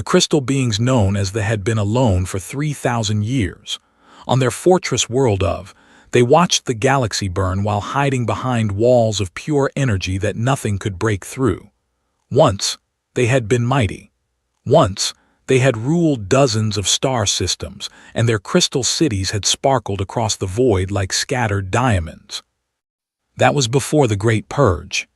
the crystal beings known as the had been alone for 3,000 years. On their fortress world of, they watched the galaxy burn while hiding behind walls of pure energy that nothing could break through. Once, they had been mighty. Once, they had ruled dozens of star systems, and their crystal cities had sparkled across the void like scattered diamonds. That was before the Great Purge.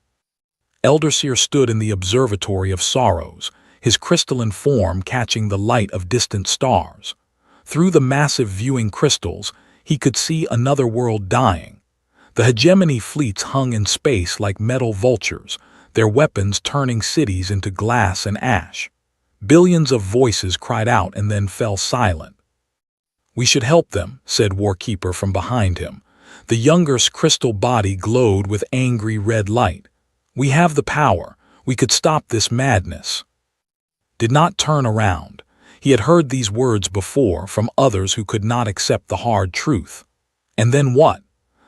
Elderseer stood in the Observatory of Sorrows, his crystalline form catching the light of distant stars. Through the massive viewing crystals, he could see another world dying. The hegemony fleets hung in space like metal vultures, their weapons turning cities into glass and ash. Billions of voices cried out and then fell silent. "We should help them," said Warkeeper from behind him. The younger's crystal body glowed with angry red light. "We have the power. We could stop this madness." Did not turn around. He had heard these words before from others who could not accept the hard truth. And then what?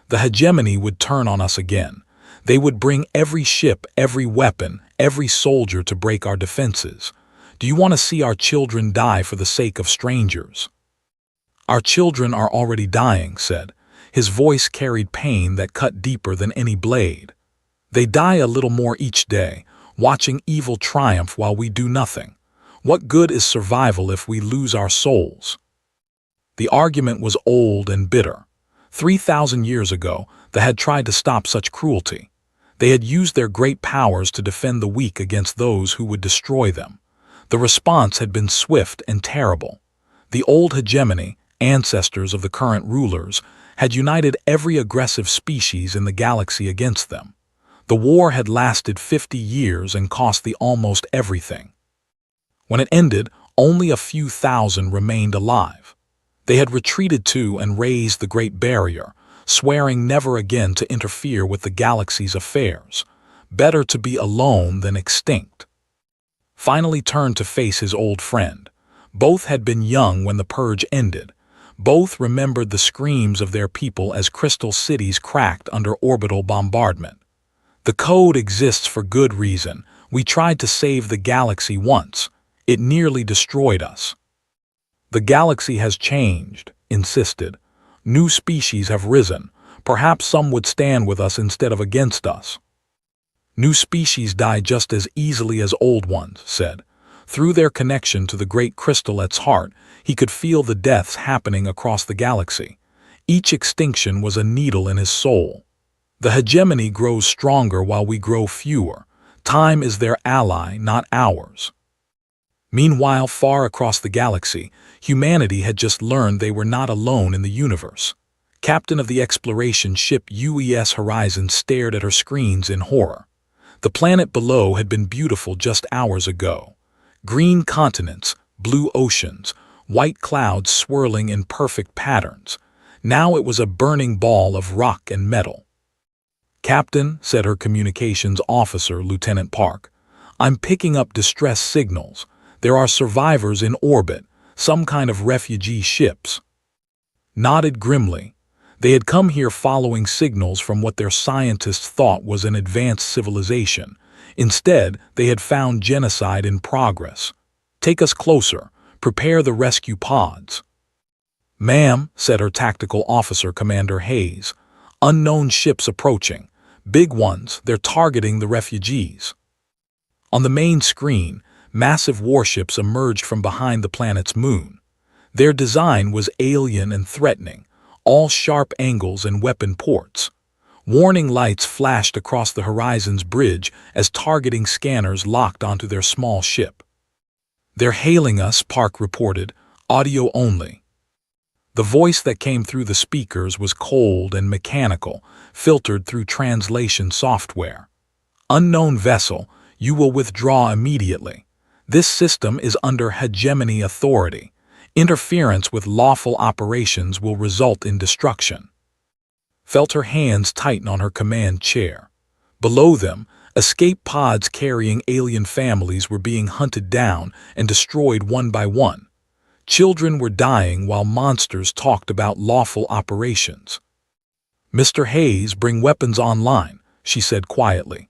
The hegemony would turn on us again. They would bring every ship, every weapon, every soldier to break our defenses. Do you want to see our children die for the sake of strangers? "Our children are already dying," said. His voice carried pain that cut deeper than any blade. "They die a little more each day, watching evil triumph while we do nothing. What good is survival if we lose our souls?" The argument was old and bitter. 3,000 years ago, they had tried to stop such cruelty. They had used their great powers to defend the weak against those who would destroy them. The response had been swift and terrible. The old hegemony, ancestors of the current rulers, had united every aggressive species in the galaxy against them. The war had lasted 50 years and cost the almost everything. When it ended, only a few thousand remained alive. They had retreated to and raised the Great Barrier, swearing never again to interfere with the galaxy's affairs. Better to be alone than extinct. Finally turned to face his old friend. Both had been young when the purge ended. Both remembered the screams of their people as crystal cities cracked under orbital bombardment. "The code exists for good reason. We tried to save the galaxy once. It nearly destroyed us." "The galaxy has changed," insisted. "New species have risen. Perhaps some would stand with us instead of against us." "New species die just as easily as old ones," said. Through their connection to the great crystal at its heart, he could feel the deaths happening across the galaxy. Each extinction was a needle in his soul. "The hegemony grows stronger while we grow fewer. Time is their ally, not ours." Meanwhile, far across the galaxy, humanity had just learned they were not alone in the universe. Captain of the exploration ship UES Horizon stared at her screens in horror. The planet below had been beautiful just hours ago. Green continents, blue oceans, white clouds swirling in perfect patterns. Now it was a burning ball of rock and metal. "Captain," said her communications officer, Lieutenant Park, "I'm picking up distress signals. There are survivors in orbit, some kind of refugee ships." Nodded grimly. They had come here following signals from what their scientists thought was an advanced civilization. Instead, they had found genocide in progress. "Take us closer. Prepare the rescue pods." "Ma'am," said her tactical officer, Commander Hayes, "unknown ships approaching. Big ones, they're targeting the refugees." On the main screen, massive warships emerged from behind the planet's moon. Their design was alien and threatening, all sharp angles and weapon ports. Warning lights flashed across the horizon's bridge as targeting scanners locked onto their small ship. "They're hailing us," Park reported, "audio only." The voice that came through the speakers was cold and mechanical, filtered through translation software. "Unknown vessel, you will withdraw immediately. This system is under hegemony authority. Interference with lawful operations will result in destruction." Felt her hands tighten on her command chair. Below them, escape pods carrying alien families were being hunted down and destroyed one by one. Children were dying while monsters talked about lawful operations. "Mr. Hayes, bring weapons online," she said quietly.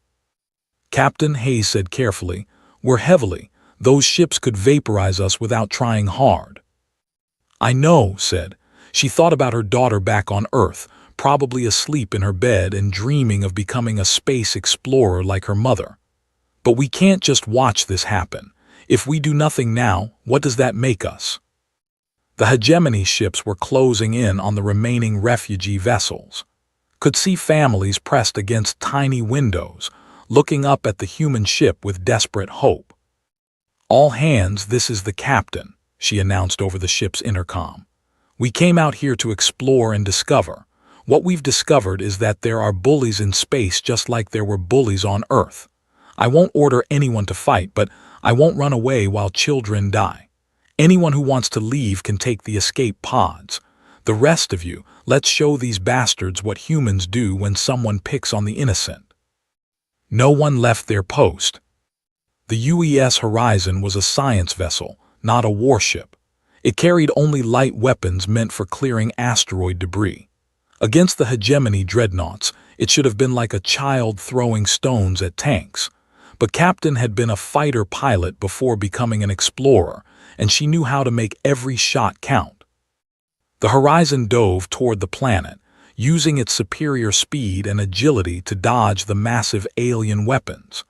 "Captain," Hayes said carefully, "we're heavily, Those ships could vaporize us without trying hard. I know, said. She thought about her daughter back on Earth, probably asleep in her bed and dreaming of becoming a space explorer like her mother. But we can't just watch this happen. If we do nothing now, what does that make us? The hegemony ships were closing in on the remaining refugee vessels. Could see families pressed against tiny windows, looking up at the human ship with desperate hope. All hands, this is the captain, she announced over the ship's intercom. We came out here to explore and discover. What we've discovered is that there are bullies in space just like there were bullies on Earth. I won't order anyone to fight, but I won't run away while children die. Anyone who wants to leave can take the escape pods. The rest of you, let's show these bastards what humans do when someone picks on the innocent. No one left their post. The UES Horizon was a science vessel, not a warship. It carried only light weapons meant for clearing asteroid debris. Against the hegemony dreadnoughts, it should have been like a child throwing stones at tanks. But Captain had been a fighter pilot before becoming an explorer, and she knew how to make every shot count. The Horizon dove toward the planet, using its superior speed and agility to dodge the massive alien weapons.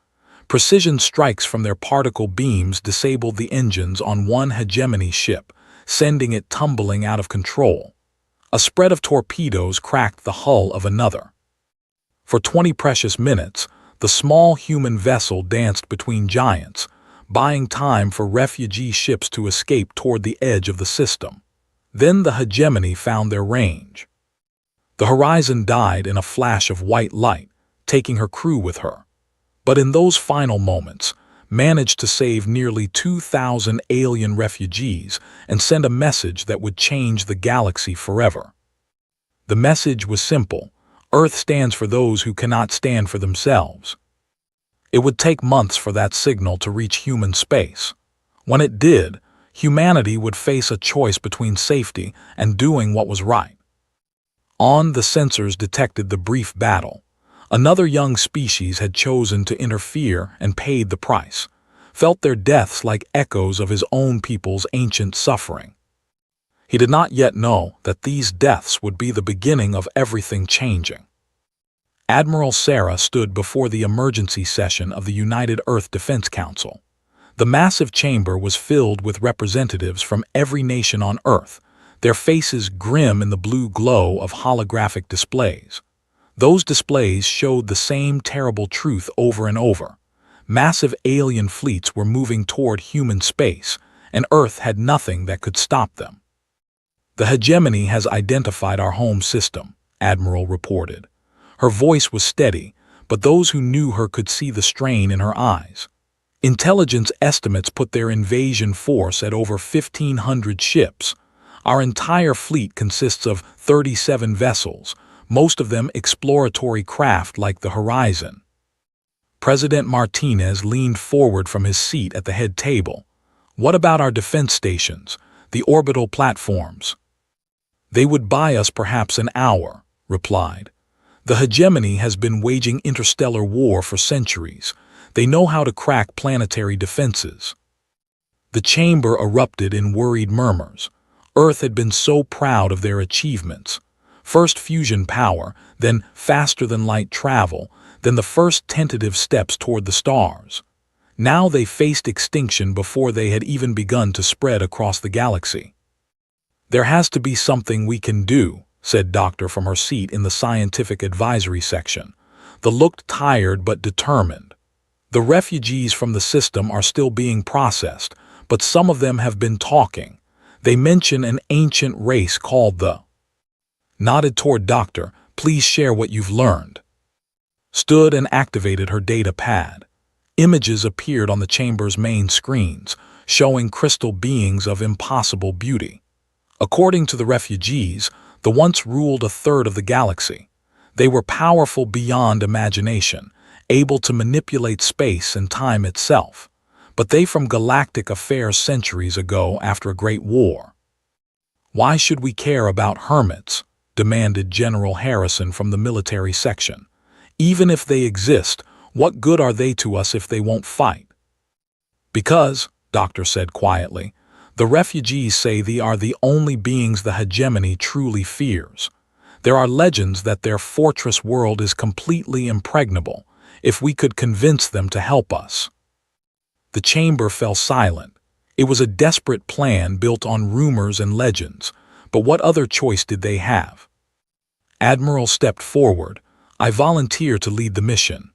Precision strikes from their particle beams disabled the engines on one hegemony ship, sending it tumbling out of control. A spread of torpedoes cracked the hull of another. For 20 precious minutes, the small human vessel danced between giants, buying time for refugee ships to escape toward the edge of the system. Then the hegemony found their range. The Horizon died in a flash of white light, taking her crew with her. But in those final moments, managed to save nearly 2,000 alien refugees and send a message that would change the galaxy forever. The message was simple: Earth stands for those who cannot stand for themselves. It would take months for that signal to reach human space. When it did, humanity would face a choice between safety and doing what was right. The sensors detected the brief battle. Another young species had chosen to interfere and paid the price, felt their deaths like echoes of his own people's ancient suffering. He did not yet know that these deaths would be the beginning of everything changing. Admiral Sarah stood before the emergency session of the United Earth Defense Council. The massive chamber was filled with representatives from every nation on Earth, their faces grim in the blue glow of holographic displays. Those displays showed the same terrible truth over and over. Massive alien fleets were moving toward human space, and Earth had nothing that could stop them. The hegemony has identified our home system, Admiral reported. Her voice was steady, but those who knew her could see the strain in her eyes. Intelligence estimates put their invasion force at over 1,500 ships. Our entire fleet consists of 37 vessels, most of them exploratory craft like the Horizon. President Martinez leaned forward from his seat at the head table. What about our defense stations, the orbital platforms? They would buy us perhaps an hour, replied. The hegemony has been waging interstellar war for centuries. They know how to crack planetary defenses. The chamber erupted in worried murmurs. Earth had been so proud of their achievements. First fusion power, then faster-than-light travel, then the first tentative steps toward the stars. Now they faced extinction before they had even begun to spread across the galaxy. There has to be something we can do, said Doctor from her seat in the scientific advisory section. The looked tired but determined. The refugees from the system are still being processed, but some of them have been talking. They mention an ancient race called the... Nodded toward Doctor, please share what you've learned. Stood and activated her data pad. Images appeared on the chamber's main screens, showing crystal beings of impossible beauty. According to the refugees, the once ruled a third of the galaxy. They were powerful beyond imagination, able to manipulate space and time itself. But they from galactic affairs centuries ago after a great war. Why should we care about hermits? Demanded General Harrison from the military section. Even if they exist, what good are they to us if they won't fight? Because, Doctor said quietly. The refugees say they are the only beings the hegemony truly fears. There are legends that their fortress world is completely impregnable, if we could convince them to help us. The chamber fell silent. It was a desperate plan built on rumors and legends, but what other choice did they have? Admiral stepped forward. I volunteer to lead the mission.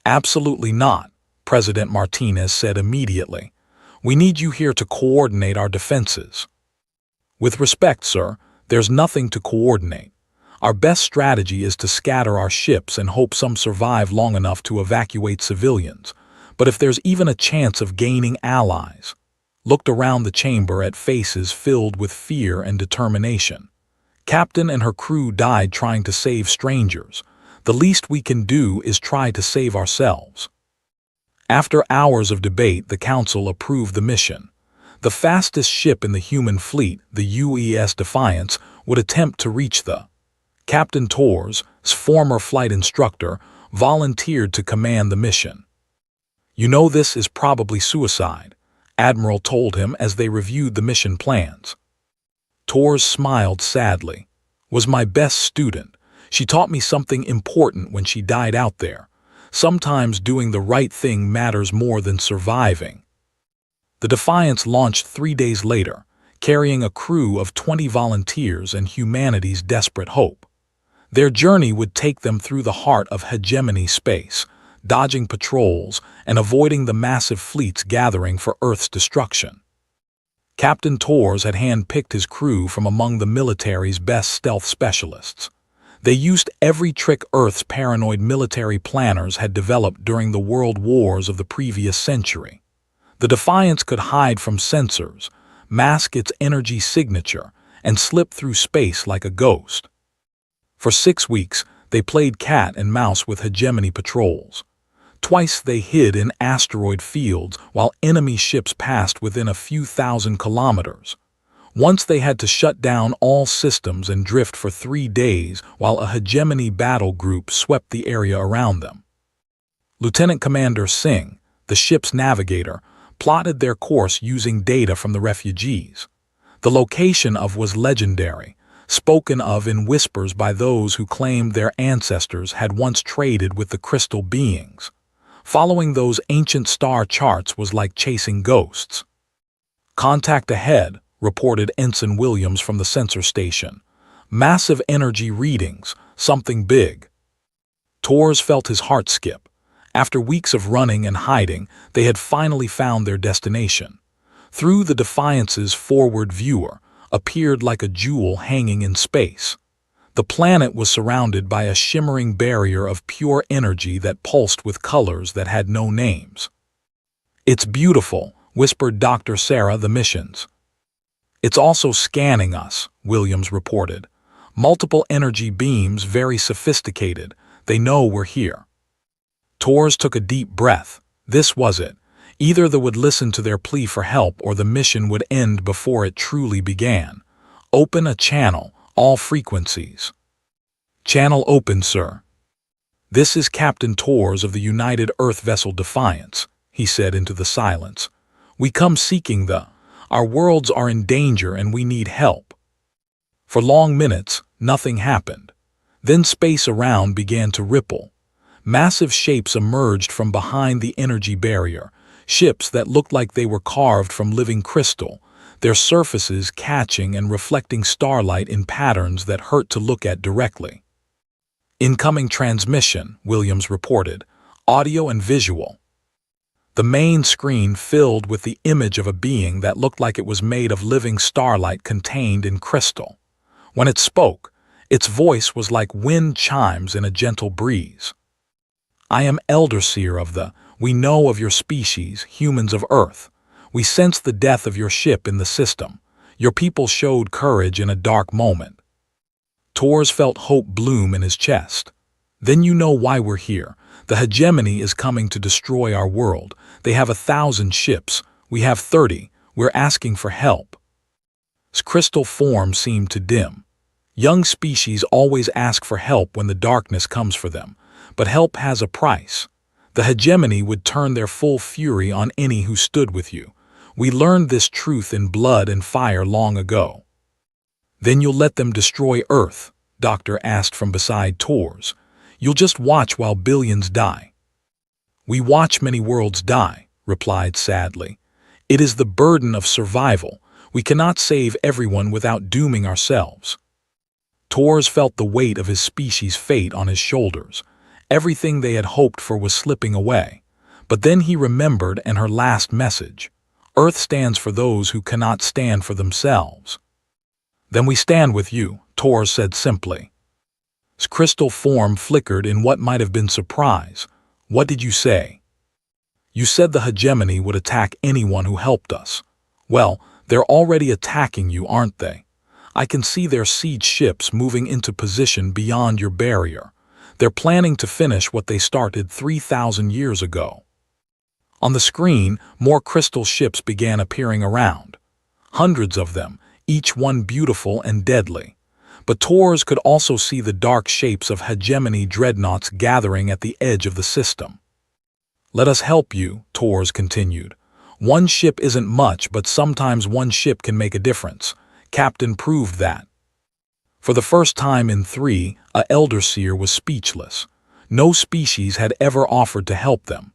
Absolutely not, President Martinez said immediately. We need you here to coordinate our defenses. With respect, sir, there's nothing to coordinate. Our best strategy is to scatter our ships and hope some survive long enough to evacuate civilians. But if there's even a chance of gaining allies, looked around the chamber at faces filled with fear and determination. Captain and her crew died trying to save strangers. The least we can do is try to save ourselves. After hours of debate, the Council approved the mission. The fastest ship in the human fleet, the UES Defiance, would attempt to reach the Captain Torres, former flight instructor, volunteered to command the mission. You know this is probably suicide, Admiral told him as they reviewed the mission plans. Torres smiled sadly. Was my best student. She taught me something important when she died out there. Sometimes doing the right thing matters more than surviving. The Defiance launched 3 days later, carrying a crew of 20 volunteers and humanity's desperate hope. Their journey would take them through the heart of hegemony space, dodging patrols and avoiding the massive fleets gathering for Earth's destruction. Captain Torres had hand-picked his crew from among the military's best stealth specialists. They used every trick Earth's paranoid military planners had developed during the world wars of the previous century. The Defiance could hide from sensors, mask its energy signature, and slip through space like a ghost. For 6 weeks, they played cat and mouse with hegemony patrols. Twice they hid in asteroid fields while enemy ships passed within a few thousand kilometers. Once they had to shut down all systems and drift for 3 days while a hegemony battle group swept the area around them. Lieutenant Commander Singh, the ship's navigator, plotted their course using data from the refugees. The location of was legendary, spoken of in whispers by those who claimed their ancestors had once traded with the crystal beings. Following those ancient star charts was like chasing ghosts. Contact ahead, reported Ensign Williams from the sensor station. Massive energy readings, something big. Torres felt his heart skip. After weeks of running and hiding, they had finally found their destination. Through the Defiance's forward viewer, appeared like a jewel hanging in space. The planet was surrounded by a shimmering barrier of pure energy that pulsed with colors that had no names. It's beautiful, whispered Dr. Sarah, the missions. It's also scanning us, Williams reported. Multiple energy beams, very sophisticated. They know we're here. Torres took a deep breath. This was it. Either they would listen to their plea for help or the mission would end before it truly began. Open a channel, all frequencies. Channel open, sir. This is Captain Torres of the United Earth vessel Defiance, he said into the silence. We come seeking Our worlds are in danger and we need help. For long minutes, nothing happened. Then space around began to ripple. Massive shapes emerged from behind the energy barrier, ships that looked like they were carved from living crystal, their surfaces catching and reflecting starlight in patterns that hurt to look at directly. Incoming transmission, Williams reported, audio and visual. The main screen filled with the image of a being that looked like it was made of living starlight contained in crystal. When it spoke, its voice was like wind chimes in a gentle breeze. I am Elderseer of we know of your species, humans of Earth. We sense the death of your ship in the system. Your people showed courage in a dark moment. Torres felt hope bloom in his chest. Then you know why we're here. The hegemony is coming to destroy our world. They have 1,000 ships. We have 30. We're asking for help. His crystal form seemed to dim. Young species always ask for help when the darkness comes for them, but help has a price. The hegemony would turn their full fury on any who stood with you. We learned this truth in blood and fire long ago. Then you'll let them destroy Earth? Doctor asked from beside Tors. You'll just watch while billions die. We watch many worlds die, replied sadly. It is the burden of survival. We cannot save everyone without dooming ourselves. Tors felt the weight of his species' fate on his shoulders. Everything they had hoped for was slipping away. But then he remembered and her last message. Earth stands for those who cannot stand for themselves. Then we stand with you, Tors said simply. His crystal form flickered in what might have been surprise. What did you say? You said the hegemony would attack anyone who helped us. Well, they're already attacking you, aren't they? I can see their siege ships moving into position beyond your barrier. They're planning to finish what they started 3,000 years ago. On the screen, more crystal ships began appearing around. Hundreds of them, each one beautiful and deadly. But Tors could also see the dark shapes of hegemony dreadnoughts gathering at the edge of the system. Let us help you, Tors continued. One ship isn't much, but sometimes one ship can make a difference. Captain proved that. For the first time in 3, a elder seer was speechless. No species had ever offered to help them.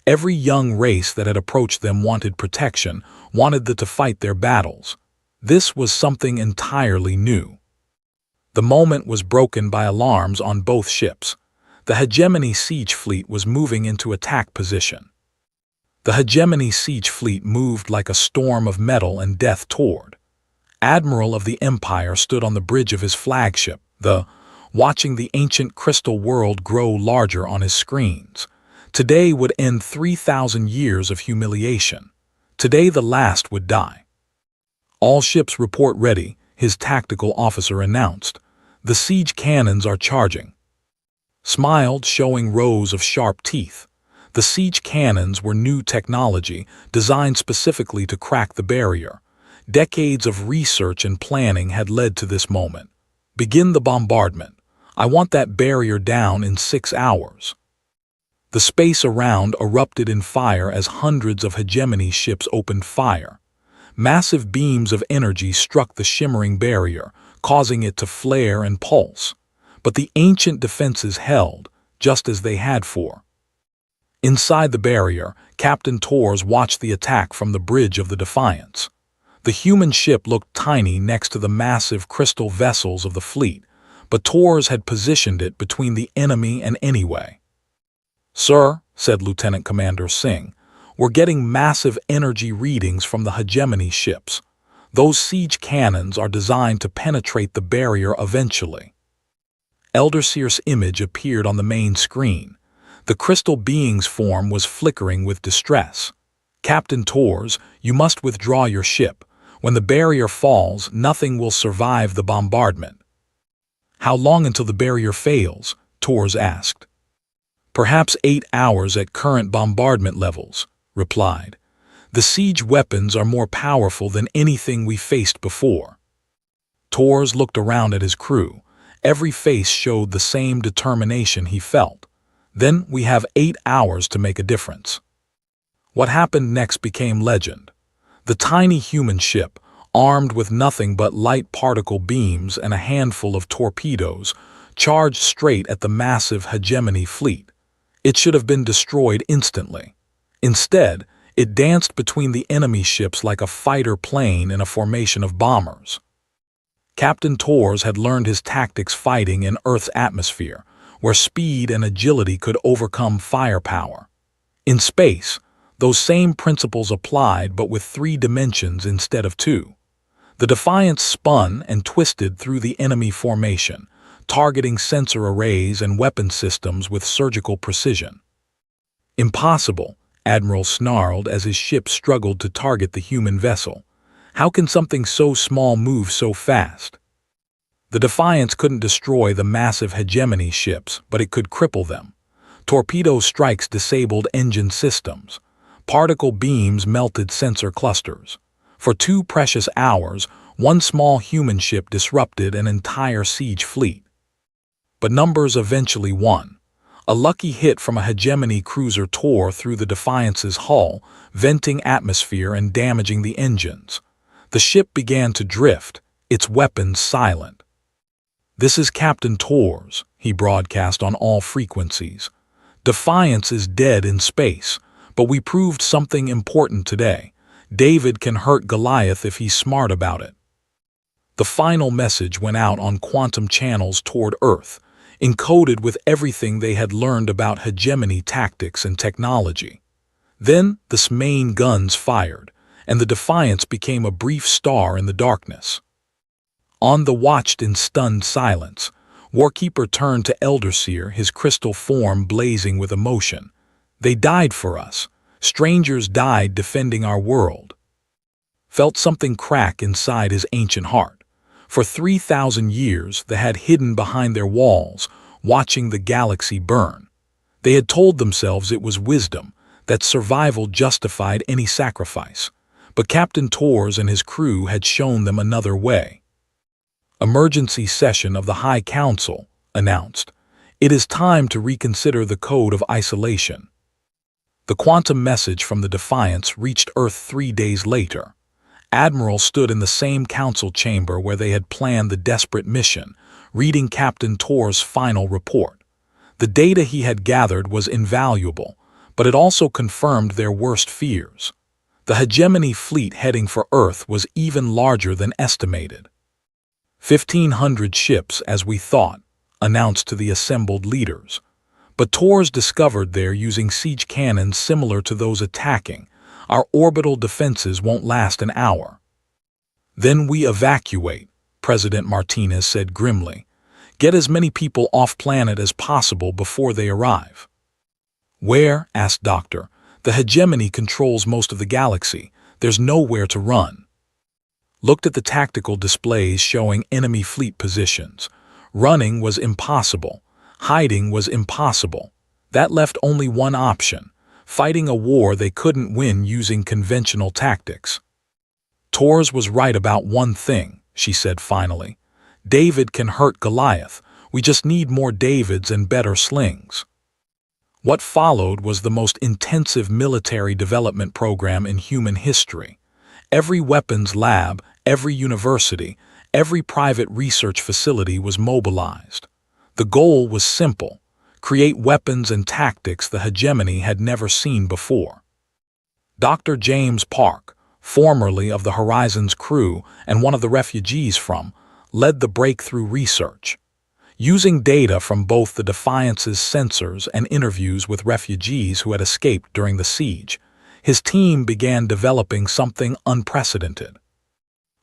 Every young race that had approached them wanted protection, wanted them to fight their battles. This was something entirely new. The moment was broken by alarms on both ships. The hegemony siege fleet was moving into attack position. The hegemony siege fleet moved like a storm of metal and death toward. Admiral of the Empire stood on the bridge of his flagship, watching the ancient crystal world grow larger on his screens. Today would end 3,000 years of humiliation. Today the last would die. All ships report ready, his tactical officer announced. The siege cannons are charging. Smiled, showing rows of sharp teeth. The siege cannons were new technology, designed specifically to crack the barrier. Decades of research and planning had led to this moment. Begin the bombardment. I want that barrier down in 6 hours. The space around erupted in fire as hundreds of hegemony ships opened fire. Massive beams of energy struck the shimmering barrier, causing it to flare and pulse. But the ancient defenses held, just as they had for. Inside the barrier, Captain Tors watched the attack from the bridge of the Defiance. The human ship looked tiny next to the massive crystal vessels of the fleet, but Tors had positioned it between the enemy and anyway. Sir, said Lieutenant Commander Singh, we're getting massive energy readings from the hegemony ships. Those siege cannons are designed to penetrate the barrier eventually. Elder Seer's image appeared on the main screen. The crystal being's form was flickering with distress. Captain Tors, you must withdraw your ship. When the barrier falls, nothing will survive the bombardment. How long until the barrier fails? Tors asked. Perhaps 8 hours at current bombardment levels, replied. The siege weapons are more powerful than anything we faced before. Tors looked around at his crew. Every face showed the same determination he felt. Then we have 8 hours to make a difference. What happened next became legend. The tiny human ship, armed with nothing but light particle beams and a handful of torpedoes, charged straight at the massive hegemony fleet. It should have been destroyed instantly. Instead, it danced between the enemy ships like a fighter plane in a formation of bombers. Captain Tors had learned his tactics fighting in Earth's atmosphere, where speed and agility could overcome firepower. In space, those same principles applied, but with 3 dimensions instead of 2. The Defiance spun and twisted through the enemy formation, targeting sensor arrays and weapon systems with surgical precision. Impossible, Admiral snarled as his ship struggled to target the human vessel. How can something so small move so fast? The Defiance couldn't destroy the massive hegemony ships, but it could cripple them. Torpedo strikes disabled engine systems. Particle beams melted sensor clusters. For 2 precious hours, one small human ship disrupted an entire siege fleet. But numbers eventually won. A lucky hit from a hegemony cruiser tore through the Defiance's hull, venting atmosphere and damaging the engines. The ship began to drift, its weapons silent. "This is Captain Torres," he broadcast on all frequencies. "Defiance is dead in space, but we proved something important today. David can hurt Goliath if he's smart about it." The final message went out on quantum channels toward Earth, encoded with everything they had learned about hegemony tactics and technology. Then the main guns fired, and the Defiance became a brief star in the darkness. On the watched in stunned silence, Warkeeper turned to Elderseer, his crystal form blazing with emotion. "They died for us. Strangers died defending our world." Felt something crack inside his ancient heart. For 3,000 years they had hidden behind their walls, watching the galaxy burn. They had told themselves it was wisdom, that survival justified any sacrifice. But Captain Torres and his crew had shown them another way. "Emergency session of the High Council," announced. "It is time to reconsider the code of isolation." The quantum message from the Defiance reached Earth 3 days later. Admiral stood in the same council chamber where they had planned the desperate mission, reading Captain Torres' final report. The data he had gathered was invaluable, but it also confirmed their worst fears. The hegemony fleet heading for Earth was even larger than estimated. 1,500 ships, as we thought, announced to the assembled leaders. But Torres discovered they're using siege cannons similar to those attacking. "Our orbital defenses won't last an hour." "Then we evacuate," President Martinez said grimly. "Get as many people off planet as possible before they arrive." "Where?" asked Doctor. "The hegemony controls most of the galaxy. There's nowhere to run." Looked at the tactical displays showing enemy fleet positions. Running was impossible. Hiding was impossible. That left only one option: fighting a war they couldn't win using conventional tactics. "Torres was right about one thing," she said finally. "David can hurt Goliath. We just need more Davids and better slings." What followed was the most intensive military development program in human history. Every weapons lab, every university, every private research facility was mobilized. The goal was simple: create weapons and tactics the hegemony had never seen before. Dr. James Park, formerly of the Horizon's crew and one of the refugees from, led the breakthrough research. Using data from both the Defiance's sensors and interviews with refugees who had escaped during the siege, his team began developing something unprecedented.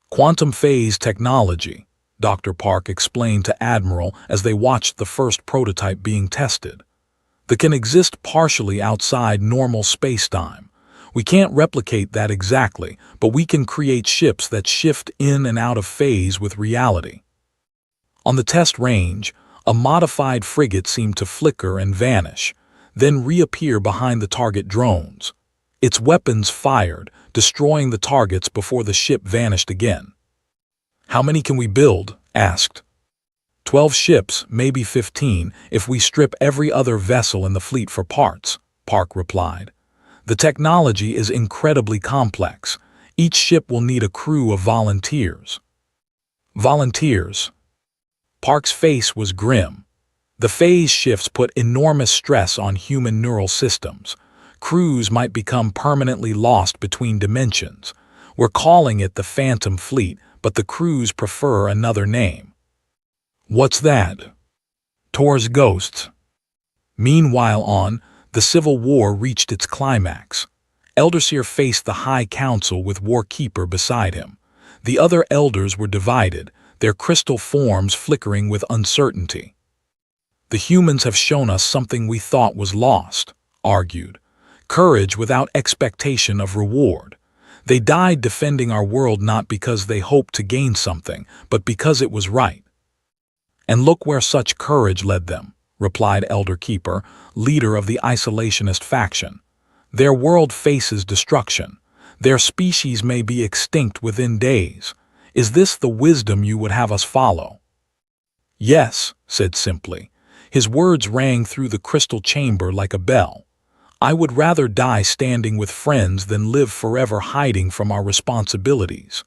"Quantum phase technology," Dr. Park explained to Admiral as they watched the first prototype being tested. "That can exist partially outside normal space-time. We can't replicate that exactly, but we can create ships that shift in and out of phase with reality." On the test range, a modified frigate seemed to flicker and vanish, then reappear behind the target drones. Its weapons fired, destroying the targets before the ship vanished again. "How many can we build?" asked. 12 ships, maybe 15, if we strip every other vessel in the fleet for parts," Park replied. "The technology is incredibly complex. Each ship will need a crew of volunteers." "Volunteers?" Park's face was grim. The phase shifts put enormous stress on human neural systems. Crews might become permanently lost between dimensions. "We're calling it the Phantom Fleet, but the crews prefer another name." "What's that?" "Torres Ghosts." Meanwhile the Civil War reached its climax. Elderseer faced the High Council with Warkeeper beside him. The other elders were divided, their crystal forms flickering with uncertainty. "The humans have shown us something we thought was lost," argued. "Courage without expectation of reward. They died defending our world not because they hoped to gain something, but because it was right." "And look where such courage led them," replied Elder Keeper, leader of the isolationist faction. "Their world faces destruction. Their species may be extinct within days. Is this the wisdom you would have us follow?" "Yes," said simply. His words rang through the crystal chamber like a bell. "I would rather die standing with friends than live forever hiding from our responsibilities."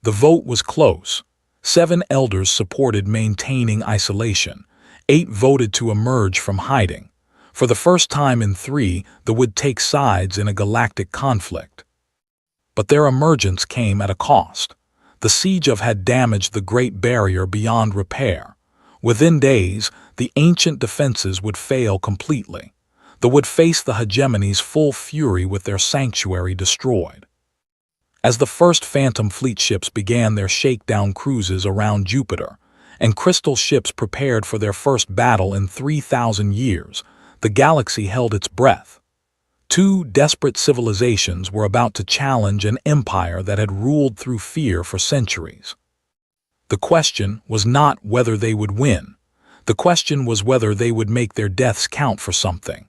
The vote was close. 7 elders supported maintaining isolation. 8 voted to emerge from hiding. For the first time in 3, they would take sides in a galactic conflict. But their emergence came at a cost. The siege had damaged the Great Barrier beyond repair. Within days, the ancient defenses would fail completely. They would face the hegemony's full fury with their sanctuary destroyed. As the first Phantom Fleet ships began their shakedown cruises around Jupiter, and Crystal ships prepared for their first battle in 3,000 years, the galaxy held its breath. 2 desperate civilizations were about to challenge an empire that had ruled through fear for centuries. The question was not whether they would win. The question was whether they would make their deaths count for something.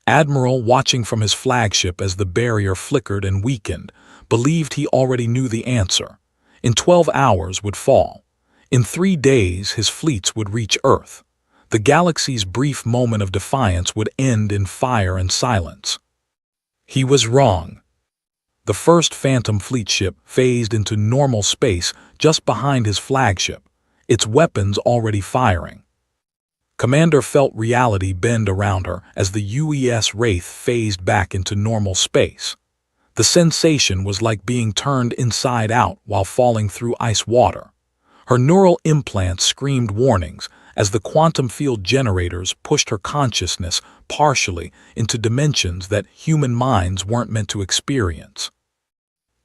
Admiral, watching from his flagship as the barrier flickered and weakened, believed he already knew the answer. In 12 hours would fall. In 3 days his fleets would reach Earth. The galaxy's brief moment of defiance would end in fire and silence. He was wrong. The first Phantom Fleet ship phased into normal space just behind his flagship, its weapons already firing. Commander felt reality bend around her as the UES Wraith phased back into normal space. The sensation was like being turned inside out while falling through ice water. Her neural implants screamed warnings as the quantum field generators pushed her consciousness partially into dimensions that human minds weren't meant to experience.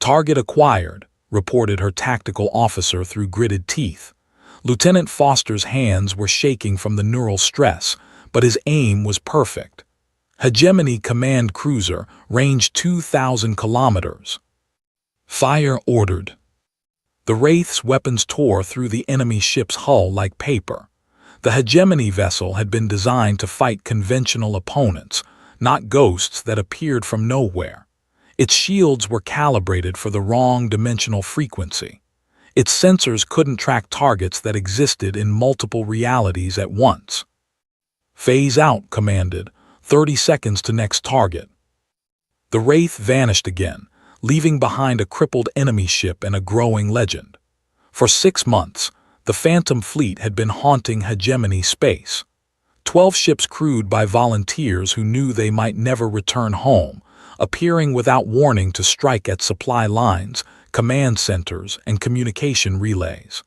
"Target acquired," reported her tactical officer through gritted teeth. Lieutenant Foster's hands were shaking from the neural stress, but his aim was perfect. Hegemony Command Cruiser, range 2,000 kilometers. "Fire ordered." The Wraith's weapons tore through the enemy ship's hull like paper. The Hegemony vessel had been designed to fight conventional opponents, not ghosts that appeared from nowhere. Its shields were calibrated for the wrong dimensional frequency. Its sensors couldn't track targets that existed in multiple realities at once. "Phase out," commanded. 30 seconds to next target. The Wraith vanished again, leaving behind a crippled enemy ship and a growing legend. For 6 months, the Phantom Fleet had been haunting Hegemony space. 12 ships crewed by volunteers who knew they might never return home, appearing without warning to strike at supply lines, command centers, and communication relays.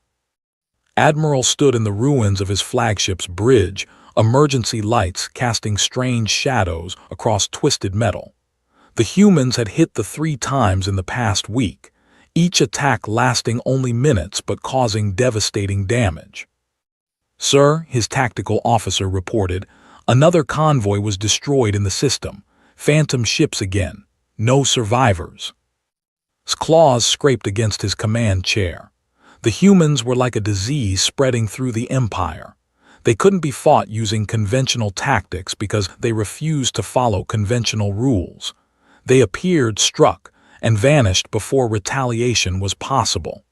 Admiral stood in the ruins of his flagship's bridge, emergency lights casting strange shadows across twisted metal. The humans had hit the 3 times in the past week, each attack lasting only minutes but causing devastating damage. "Sir," his tactical officer reported, "another convoy was destroyed in the system. Phantom ships again. No survivors." His claws scraped against his command chair. The humans were like a disease spreading through the Empire. They couldn't be fought using conventional tactics because they refused to follow conventional rules. They appeared, struck, and vanished before retaliation was possible.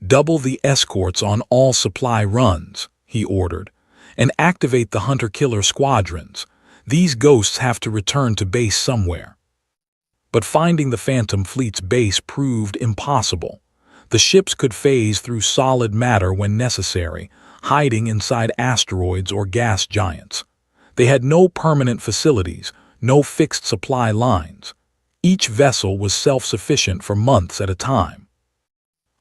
"Double the escorts on all supply runs," he ordered, "and activate the hunter-killer squadrons. These ghosts have to return to base somewhere." But finding the Phantom Fleet's base proved impossible. The ships could phase through solid matter when necessary, hiding inside asteroids or gas giants. They had no permanent facilities, no fixed supply lines. Each vessel was self-sufficient for months at a time.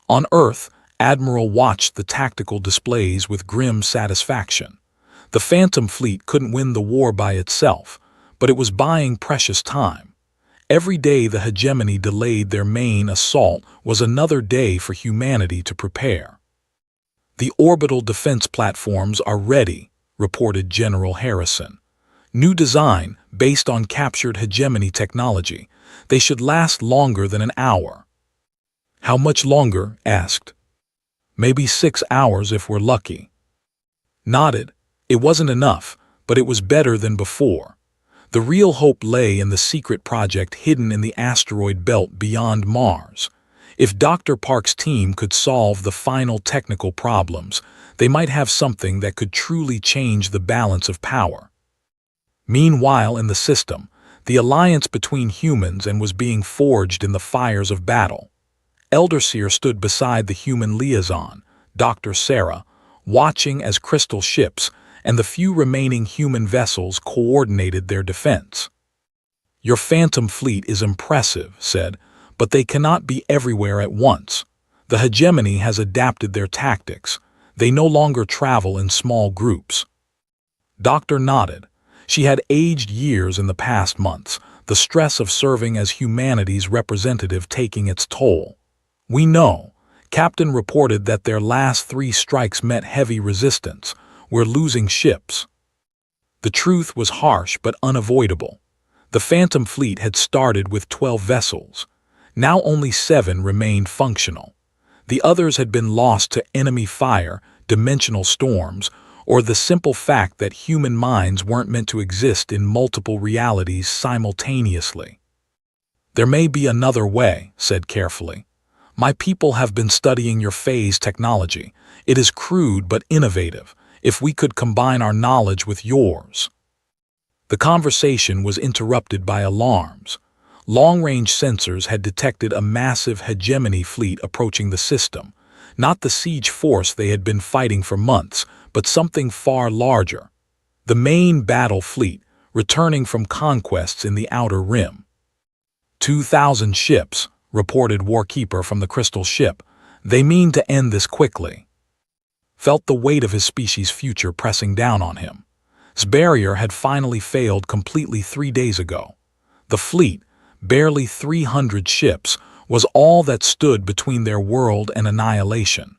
On Earth, Admiral watched the tactical displays with grim satisfaction. The Phantom Fleet couldn't win the war by itself, but it was buying precious time. Every day the Hegemony delayed their main assault was another day for humanity to prepare. "The orbital defense platforms are ready," reported General Harrison. "New design, based on captured Hegemony technology. They should last longer than an hour." "How much longer?" asked. "Maybe 6 hours if we're lucky." Nodded. It wasn't enough, but it was better than before. The real hope lay in the secret project hidden in the asteroid belt beyond Mars. If Dr. Park's team could solve the final technical problems, they might have something that could truly change the balance of power. Meanwhile, in the system, the alliance between humans was being forged in the fires of battle. Elderseer stood beside the human liaison, Dr. Sarah, watching as crystal ships and the few remaining human vessels coordinated their defense. "Your Phantom fleet is impressive," said, "but they cannot be everywhere at once. The hegemony has adapted their tactics. They no longer travel in small groups." Doctor nodded. She had aged years in the past months, the stress of serving as humanity's representative taking its toll. "We know. Captain reported that their last 3 strikes met heavy resistance. We're losing ships." The truth was harsh but unavoidable. The Phantom fleet had started with 12 vessels. Now only 7 remained functional. The others had been lost to enemy fire, dimensional storms, or the simple fact that human minds weren't meant to exist in multiple realities simultaneously. "There may be another way," said carefully. "My people have been studying your phase technology. It is crude but innovative. If we could combine our knowledge with yours." The conversation was interrupted by alarms. Long-range sensors had detected a massive hegemony fleet approaching the system, not the siege force they had been fighting for months, but something far larger. The main battle fleet, returning from conquests in the Outer Rim. 2,000 ships, reported Warkeeper from the Crystal Ship. "They mean to end this quickly." Felt the weight of his species' future pressing down on him. His barrier had finally failed completely 3 days ago. The fleet, barely 300 ships, was all that stood between their world and annihilation.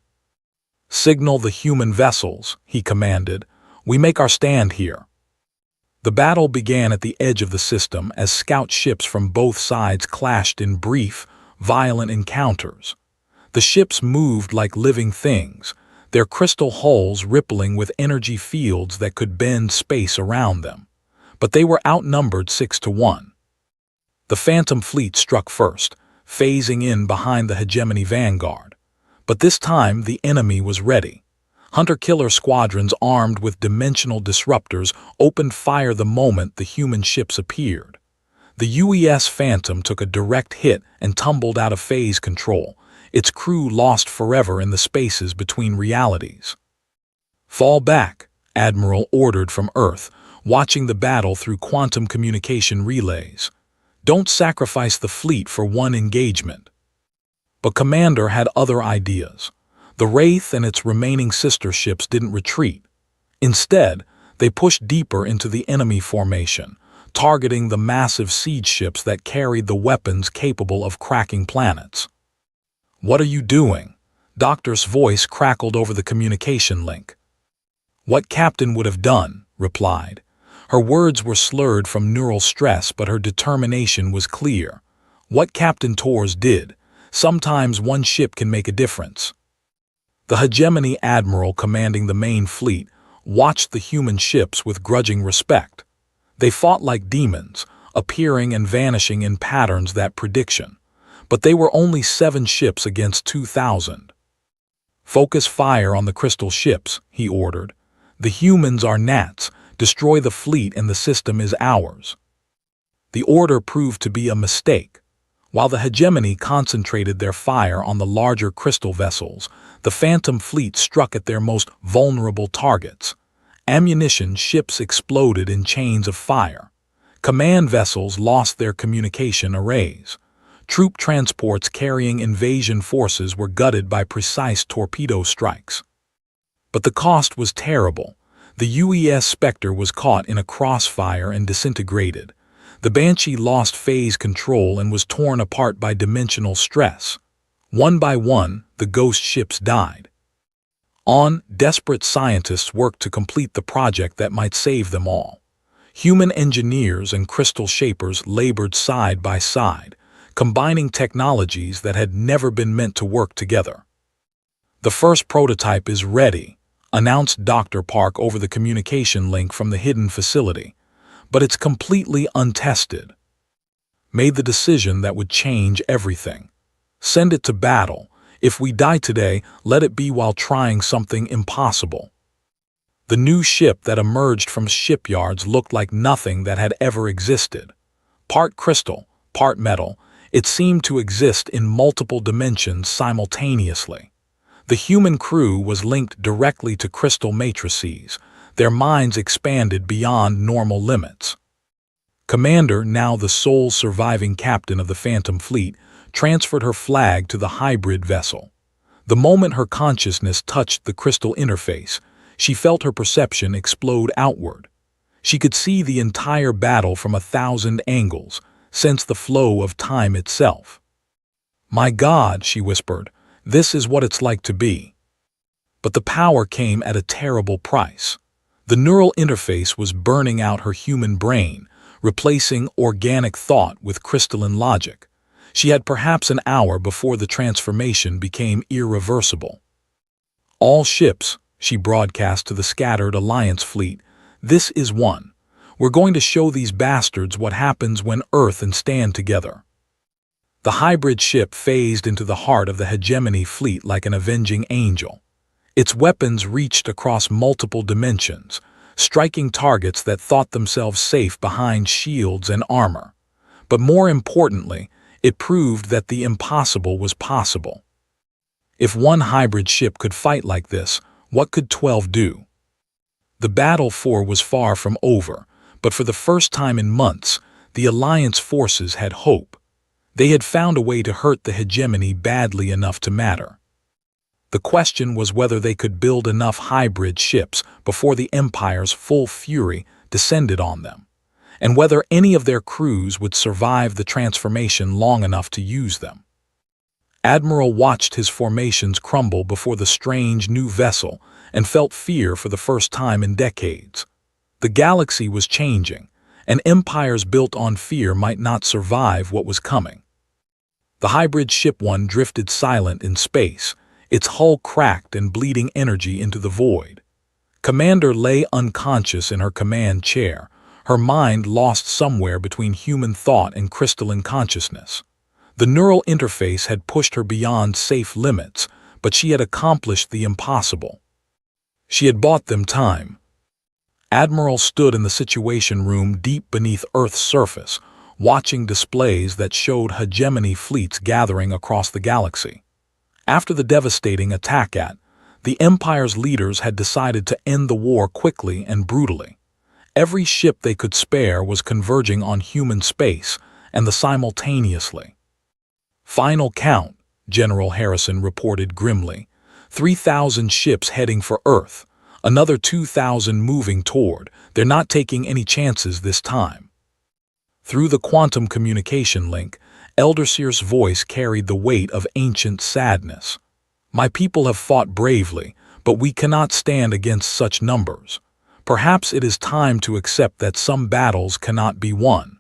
"Signal the human vessels," he commanded. "We make our stand here." The battle began at the edge of the system as scout ships from both sides clashed in brief, violent encounters. The ships moved like living things, their crystal hulls rippling with energy fields that could bend space around them. But they were outnumbered 6-1. The Phantom fleet struck first, phasing in behind the hegemony vanguard. But this time the enemy was ready. Hunter-killer squadrons armed with dimensional disruptors opened fire the moment the human ships appeared. The UES Phantom took a direct hit and tumbled out of phase control, its crew lost forever in the spaces between realities. "Fall back," Admiral ordered from Earth, watching the battle through quantum communication relays. "Don't sacrifice the fleet for one engagement." But Commander had other ideas. The Wraith and its remaining sister ships didn't retreat. Instead, they pushed deeper into the enemy formation, targeting the massive siege ships that carried the weapons capable of cracking planets. "What are you doing?" Doctor's voice crackled over the communication link. "What Captain would have done," replied. Her words were slurred from neural stress, but her determination was clear. "What Captain Torres did. Sometimes one ship can make a difference." The hegemony admiral commanding the main fleet watched the human ships with grudging respect. They fought like demons, appearing and vanishing in patterns that prediction. But they were only 7 ships against 2,000. "Focus fire on the crystal ships," he ordered. "The humans are gnats. Destroy the fleet and the system is ours." The order proved to be a mistake. While the hegemony concentrated their fire on the larger crystal vessels, the Phantom fleet struck at their most vulnerable targets. Ammunition ships exploded in chains of fire. Command vessels lost their communication arrays. Troop transports carrying invasion forces were gutted by precise torpedo strikes. But the cost was terrible. The UES Spectre was caught in a crossfire and disintegrated. The Banshee lost phase control and was torn apart by dimensional stress. One by one, the ghost ships died. Desperate scientists worked to complete the project that might save them all. Human engineers and crystal shapers labored side by side, combining technologies that had never been meant to work together. "The first prototype is ready," announced Dr. Park over the communication link from the hidden facility. "But it's completely untested." Made the decision that would change everything. Send it to battle. If we die today, let it be while trying something impossible. The new ship that emerged from shipyards looked like nothing that had ever existed. Part crystal, part metal, it seemed to exist in multiple dimensions simultaneously. The human crew was linked directly to crystal matrices, their minds expanded beyond normal limits. Commander, now the sole surviving captain of the Phantom Fleet, transferred her flag to the hybrid vessel. The moment her consciousness touched the crystal interface, she felt her perception explode outward. She could see the entire battle from 1,000 angles, sense the flow of time itself. "My God," she whispered, "this is what it's like to be." But the power came at a terrible price. The neural interface was burning out her human brain, replacing organic thought with crystalline logic. She had perhaps an hour before the transformation became irreversible. "All ships," she broadcast to the scattered Alliance fleet, "this is one. We're going to show these bastards what happens when Earth and stand together." The hybrid ship phased into the heart of the hegemony fleet like an avenging angel. Its weapons reached across multiple dimensions, striking targets that thought themselves safe behind shields and armor. But more importantly, it proved that the impossible was possible. If one hybrid ship could fight like this, what could 12 do? The battle was far from over, but for the first time in months, the Alliance forces had hope. They had found a way to hurt the hegemony badly enough to matter. The question was whether they could build enough hybrid ships before the Empire's full fury descended on them, and whether any of their crews would survive the transformation long enough to use them. Admiral watched his formations crumble before the strange new vessel and felt fear for the first time in decades. The galaxy was changing, and empires built on fear might not survive what was coming. The hybrid ship one drifted silent in space, its hull cracked and bleeding energy into the void. Commander lay unconscious in her command chair, her mind lost somewhere between human thought and crystalline consciousness. The neural interface had pushed her beyond safe limits, but she had accomplished the impossible. She had bought them time. Admiral stood in the Situation Room deep beneath Earth's surface, watching displays that showed hegemony fleets gathering across the galaxy. After the devastating attack the Empire's leaders had decided to end the war quickly and brutally. Every ship they could spare was converging on human space, and simultaneously. "Final count," General Harrison reported grimly. 3,000 ships heading for Earth, another 2,000 moving toward. They're not taking any chances this time. Through the quantum communication link, Elderseer's voice carried the weight of ancient sadness. "My people have fought bravely, but we cannot stand against such numbers. Perhaps it is time to accept that some battles cannot be won."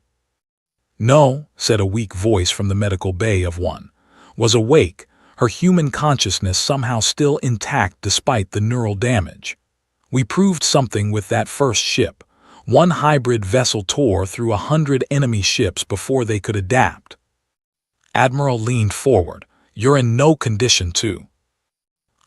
"No," said a weak voice from the medical bay of one. Was awake, her human consciousness somehow still intact despite the neural damage. "We proved something with that first ship. One hybrid vessel tore through 100 enemy ships before they could adapt." Admiral leaned forward. "You're in no condition to."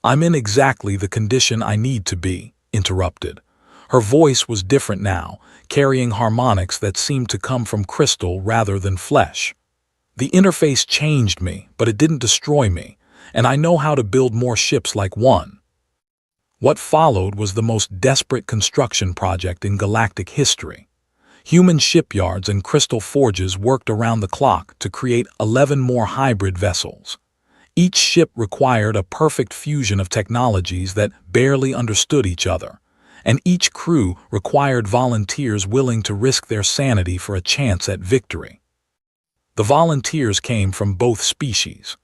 "I'm in exactly the condition I need to be," interrupted. Her voice was different now, carrying harmonics that seemed to come from crystal rather than flesh. "The interface changed me, but it didn't destroy me, and I know how to build more ships like one." What followed was the most desperate construction project in galactic history. Human shipyards and crystal forges worked around the clock to create 11 more hybrid vessels. Each ship required a perfect fusion of technologies that barely understood each other, and each crew required volunteers willing to risk their sanity for a chance at victory. The volunteers came from both species.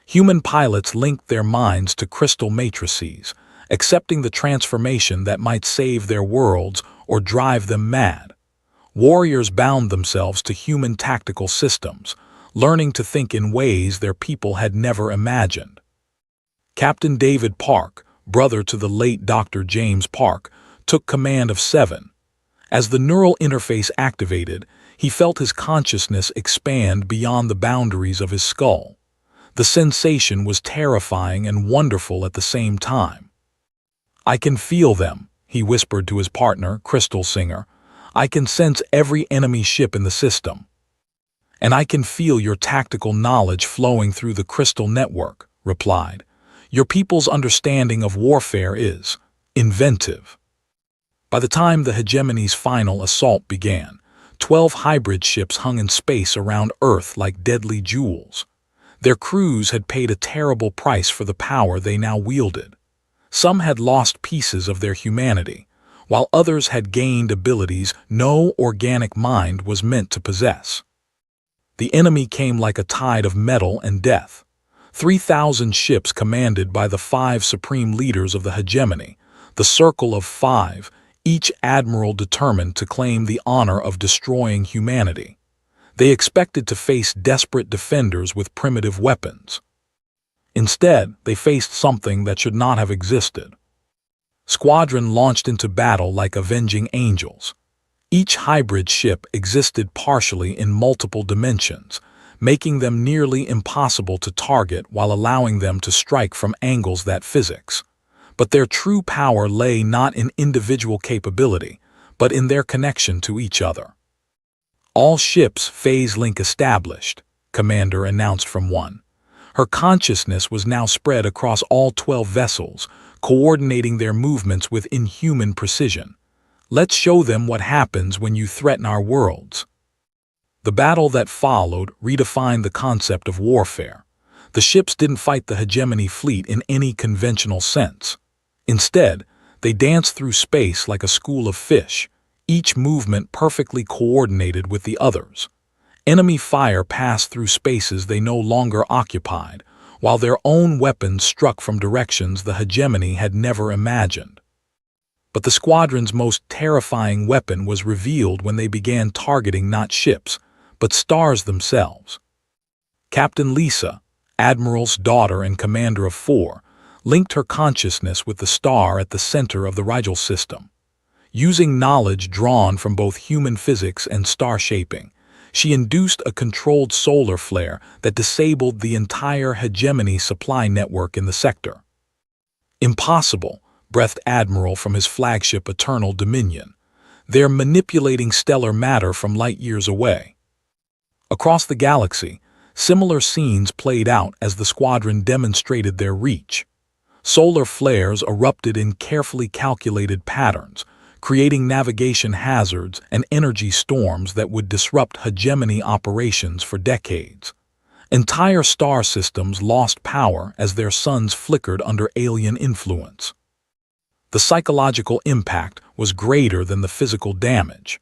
Human pilots linked their minds to crystal matrices, accepting the transformation that might save their worlds or drive them mad. Warriors bound themselves to human tactical systems, learning to think in ways their people had never imagined. Captain David Park, brother to the late Dr. James Park, took command of 7. As the neural interface activated, he felt his consciousness expand beyond the boundaries of his skull. The sensation was terrifying and wonderful at the same time. "I can feel them," he whispered to his partner, Crystal Singer. "I can sense every enemy ship in the system. And I can feel your tactical knowledge flowing through the crystal network," replied. "Your people's understanding of warfare is inventive." By the time the hegemony's final assault began, 12 hybrid ships hung in space around Earth like deadly jewels. Their crews had paid a terrible price for the power they now wielded. Some had lost pieces of their humanity, while others had gained abilities no organic mind was meant to possess. The enemy came like a tide of metal and death. 3,000 ships commanded by the 5 supreme leaders of the hegemony, the Circle of 5, each admiral determined to claim the honor of destroying humanity. They expected to face desperate defenders with primitive weapons. Instead, they faced something that should not have existed. Squadron launched into battle like avenging angels. Each hybrid ship existed partially in multiple dimensions, making them nearly impossible to target while allowing them to strike from angles that physics. But their true power lay not in individual capability, but in their connection to each other. "All ships phase link established," Commander announced from one. Her consciousness was now spread across all 12 vessels, coordinating their movements with inhuman precision. "Let's show them what happens when you threaten our worlds." The battle that followed redefined the concept of warfare. The ships didn't fight the hegemony fleet in any conventional sense. Instead, they danced through space like a school of fish, each movement perfectly coordinated with the others. Enemy fire passed through spaces they no longer occupied, while their own weapons struck from directions the hegemony had never imagined. But the squadron's most terrifying weapon was revealed when they began targeting not ships, but stars themselves. Captain Lisa, Admiral's daughter and commander of 4, linked her consciousness with the star at the center of the Rigel system. Using knowledge drawn from both human physics and star shaping, she induced a controlled solar flare that disabled the entire hegemony supply network in the sector. "Impossible," breathed Admiral from his flagship Eternal Dominion. "They're manipulating stellar matter from light years away." Across the galaxy, similar scenes played out as the squadron demonstrated their reach. Solar flares erupted in carefully calculated patterns, creating navigation hazards and energy storms that would disrupt hegemony operations for decades. Entire star systems lost power as their suns flickered under alien influence. The psychological impact was greater than the physical damage.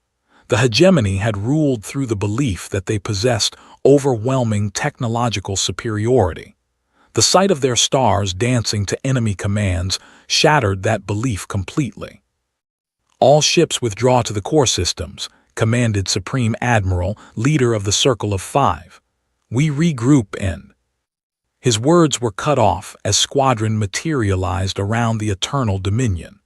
The hegemony had ruled through the belief that they possessed overwhelming technological superiority. The sight of their stars dancing to enemy commands shattered that belief completely. "All ships withdraw to the core systems," commanded Supreme Admiral, leader of the Circle of 5. "We regroup in." His words were cut off as Squadron materialized around the Eternal Dominion.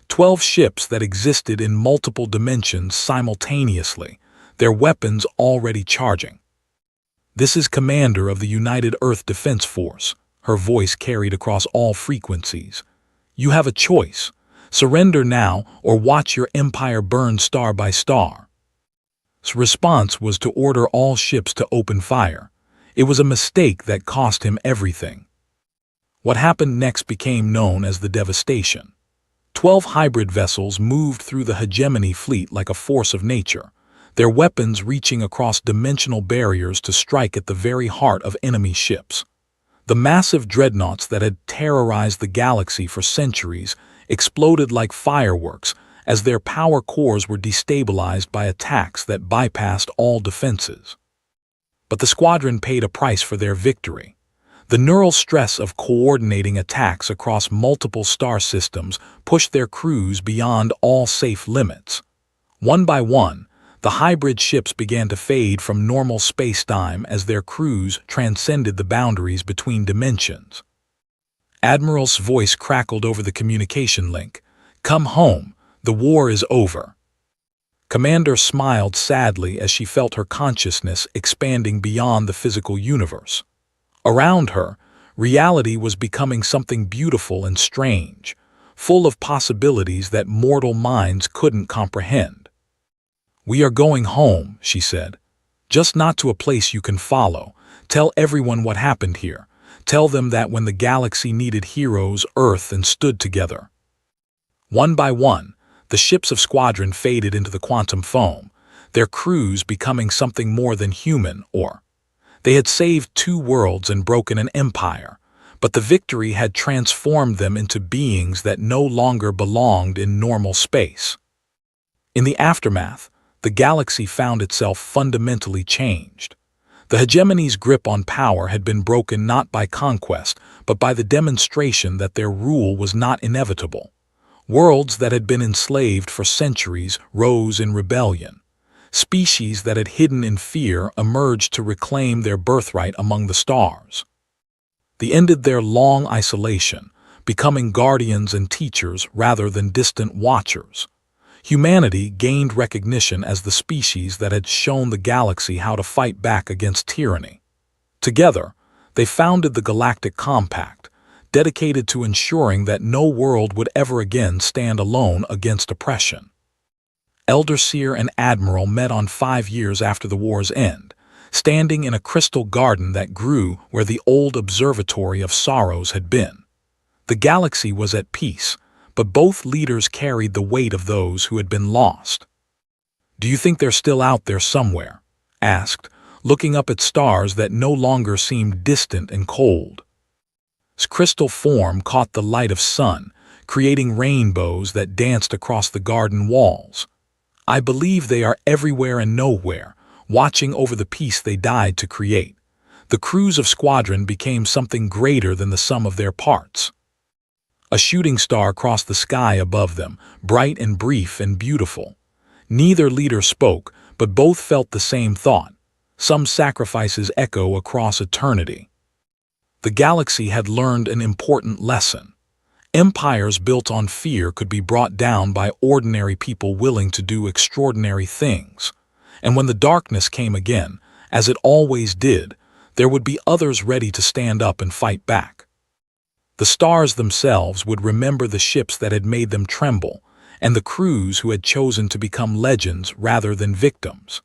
12 ships that existed in multiple dimensions simultaneously, their weapons already charging. "This is Commander of the United Earth Defense Force," her voice carried across all frequencies. "You have a choice. Surrender now or watch your empire burn star by star." His response was to order all ships to open fire. It was a mistake that cost him everything. What happened next became known as the devastation. 12 hybrid vessels moved through the hegemony fleet like a force of nature, their weapons reaching across dimensional barriers to strike at the very heart of enemy ships. The massive dreadnoughts that had terrorized the galaxy for centuries exploded like fireworks as their power cores were destabilized by attacks that bypassed all defenses. But the squadron paid a price for their victory. The neural stress of coordinating attacks across multiple star systems pushed their crews beyond all safe limits. One by one, the hybrid ships began to fade from normal space-time as their crews transcended the boundaries between dimensions. Admiral's voice crackled over the communication link. "Come home. The war is over." Commander smiled sadly as she felt her consciousness expanding beyond the physical universe. Around her, reality was becoming something beautiful and strange, full of possibilities that mortal minds couldn't comprehend. "We are going home," she said. "Just not to a place you can follow. Tell everyone what happened here. Tell them that when the galaxy needed heroes, Earth and stood together." One by one, the ships of Squadron faded into the quantum foam, their crews becoming something more than human. They had saved 2 worlds and broken an empire, but the victory had transformed them into beings that no longer belonged in normal space. In the aftermath, the galaxy found itself fundamentally changed. The hegemony's grip on power had been broken not by conquest, but by the demonstration that their rule was not inevitable. Worlds that had been enslaved for centuries rose in rebellion. Species that had hidden in fear emerged to reclaim their birthright among the stars. They ended their long isolation, becoming guardians and teachers rather than distant watchers. Humanity gained recognition as the species that had shown the galaxy how to fight back against tyranny. Together, they founded the Galactic Compact, dedicated to ensuring that no world would ever again stand alone against oppression. Elder Seer and Admiral met on 5 years after the war's end, standing in a crystal garden that grew where the old Observatory of Sorrows had been. The galaxy was at peace, but both leaders carried the weight of those who had been lost. "Do you think they're still out there somewhere?" asked, looking up at stars that no longer seemed distant and cold. His crystal form caught the light of sun, creating rainbows that danced across the garden walls. "I believe they are everywhere and nowhere, watching over the peace they died to create." The crews of Squadron became something greater than the sum of their parts. A shooting star crossed the sky above them, bright and brief and beautiful. Neither leader spoke, but both felt the same thought. Some sacrifices echo across eternity. The galaxy had learned an important lesson. Empires built on fear could be brought down by ordinary people willing to do extraordinary things. And when the darkness came again, as it always did, there would be others ready to stand up and fight back. The stars themselves would remember the ships that had made them tremble, and the crews who had chosen to become legends rather than victims.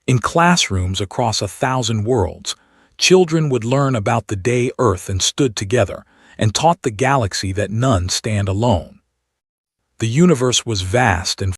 In classrooms across 1,000 worlds, children would learn about the day Earth and stood together, and taught the galaxy that none stand alone. The universe was vast and